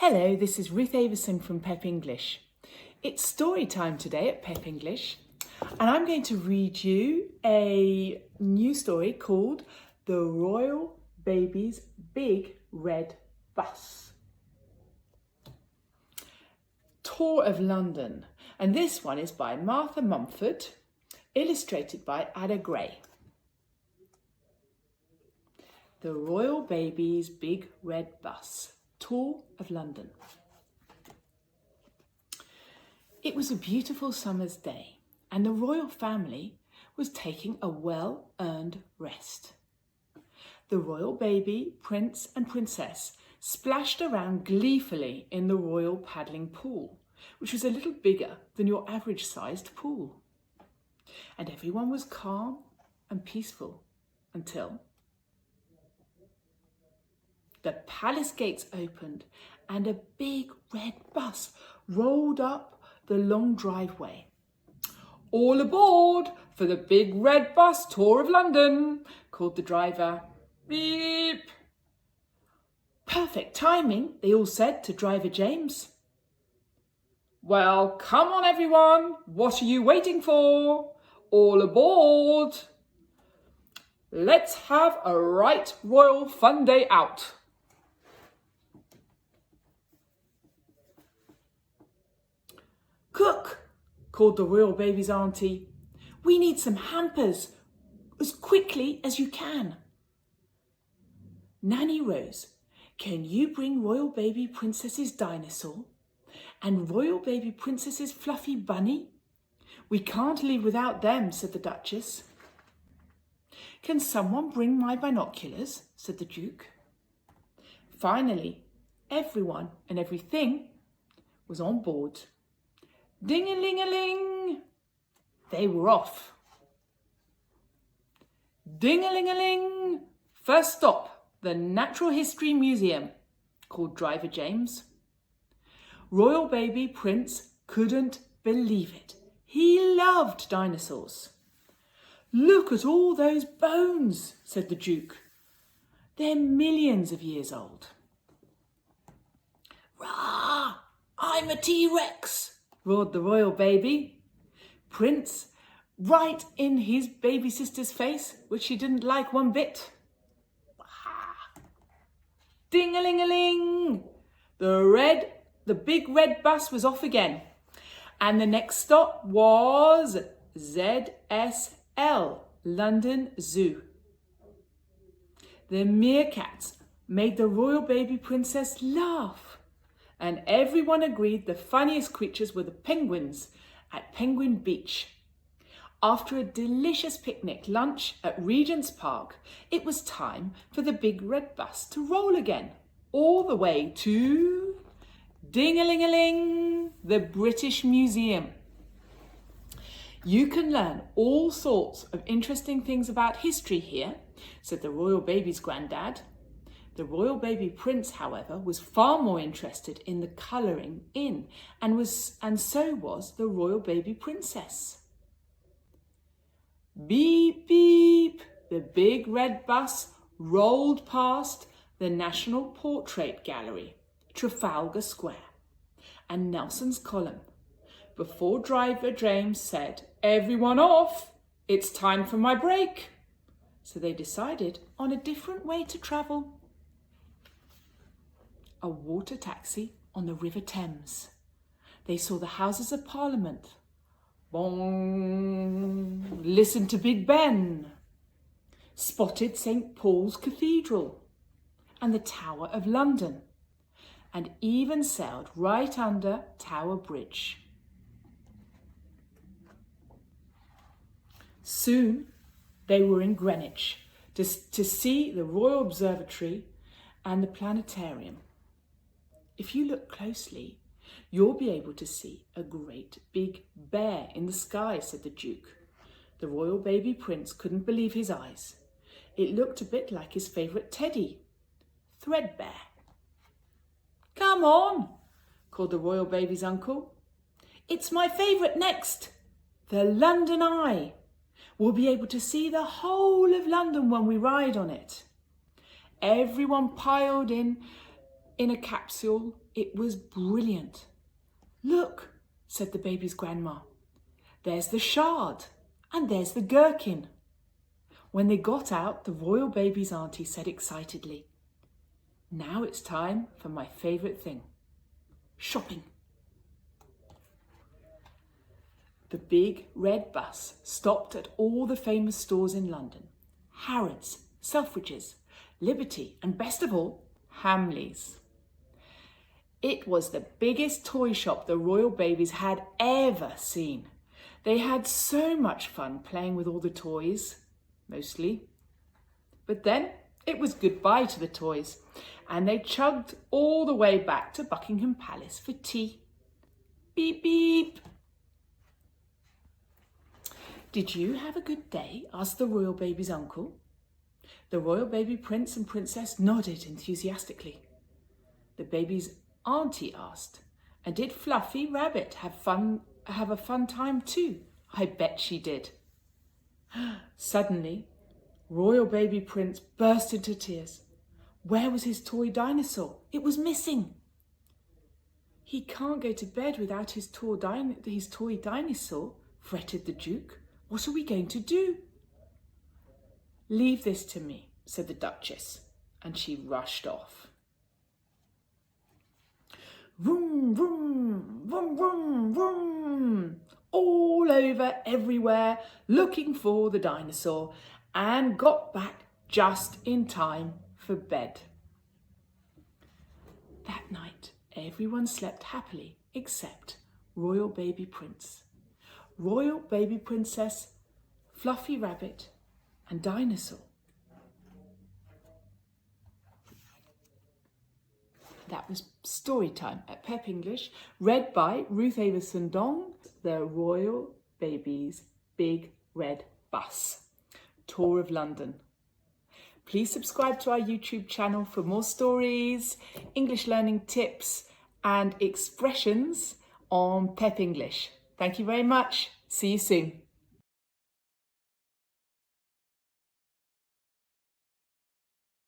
Hello, this is Ruth Avison from Pep English. It's story time today at Pep English, and I'm going to read you a new story called The Royal Baby's Big Red Bus. Tour of London, and this one is by Martha Mumford, illustrated by Ada Gray. The Royal Baby's Big Red Bus. Tour of London. It was a beautiful summer's day, and the royal family was taking a well-earned rest. The royal baby, prince and princess splashed around gleefully in the royal paddling pool, which was a little bigger than your average-sized pool. And everyone was calm and peaceful until the palace gates opened and a big red bus rolled up the long driveway. "All aboard for the big red bus tour of London," called the driver. "Beep." "Perfect timing," they all said to driver James. "Well, come on everyone, what are you waiting for? All aboard. Let's have a right royal fun day out." "Cook," called the royal baby's auntie. "We need some hampers as quickly as you can." "Nanny Rose, can you bring royal baby princess's dinosaur and royal baby princess's fluffy bunny? We can't leave without them," said the Duchess. "Can someone bring my binoculars?" said the Duke. Finally, everyone and everything was on board. Ding-a-ling-a-ling! They were off. Ding-a-ling-a-ling! First stop, the Natural History Museum, called driver James. Royal baby Prince couldn't believe it. He loved dinosaurs. "Look at all those bones," said the Duke. "They're millions of years old." "Rah! I'm a T-Rex!" roared the royal baby. Prince, right in his baby sister's face, which she didn't like one bit. Ding-a-ling-a-ling! The big red bus was off again. And the next stop was ZSL, London Zoo. The meerkats made the royal baby princess laugh, and everyone agreed the funniest creatures were the penguins at Penguin Beach. After a delicious picnic lunch at Regent's Park, it was time for the big red bus to roll again, all the way to ding-a-ling-a-ling, the British Museum. "You can learn all sorts of interesting things about history here," said the royal baby's granddad. The royal baby prince, however, was far more interested in the colouring in, and so was the royal baby princess. Beep, beep, the big red bus rolled past the National Portrait Gallery, Trafalgar Square, and Nelson's Column, before driver James said, "Everyone off, it's time for my break." So they decided on a different way to travel. A water taxi on the River Thames. They saw the Houses of Parliament. Bong! Listened to Big Ben. Spotted St. Paul's Cathedral and the Tower of London, and even sailed right under Tower Bridge. Soon they were in Greenwich to see the Royal Observatory and the Planetarium. "If you look closely, you'll be able to see a great big bear in the sky," said the Duke. The royal baby prince couldn't believe his eyes. It looked a bit like his favourite teddy, Threadbare. "Come on," called the royal baby's uncle. "It's my favourite next, the London Eye. We'll be able to see the whole of London when we ride on it." Everyone piled in in a capsule. It was brilliant. "Look," said the baby's grandma. "There's the shard and there's the gherkin." When they got out, the royal baby's auntie said excitedly, "Now it's time for my favourite thing, shopping." The big red bus stopped at all the famous stores in London: Harrods, Selfridges, Liberty, and best of all, Hamley's. It was the biggest toy shop the royal babies had ever seen. They had so much fun playing with all the toys, mostly. But then it was goodbye to the toys, and they chugged all the way back to Buckingham Palace for tea. Beep, beep. "Did you have a good day?" asked the royal baby's uncle. The royal baby prince and princess nodded enthusiastically. The baby's auntie asked, "And did Fluffy Rabbit have a fun time too?" "I bet she did." Suddenly, royal baby prince burst into tears. Where was his toy dinosaur? It was missing. "He can't go to bed without his toy dinosaur," fretted the Duke. "What are we going to do?" "Leave this to me," said the Duchess, and she rushed off. Vroom, vroom, vroom, vroom, vroom, all over everywhere, looking for the dinosaur, and got back just in time for bed. That night, everyone slept happily except Royal Baby Prince, Royal Baby Princess, Fluffy Rabbit, and Dinosaur. That was Storytime at Pep English, read by Ruth Avison, The Royal Baby's Big Red Bus, Tour of London. Please subscribe to our YouTube channel for more stories, English learning tips, and expressions on Pep English. Thank you very much. See you soon.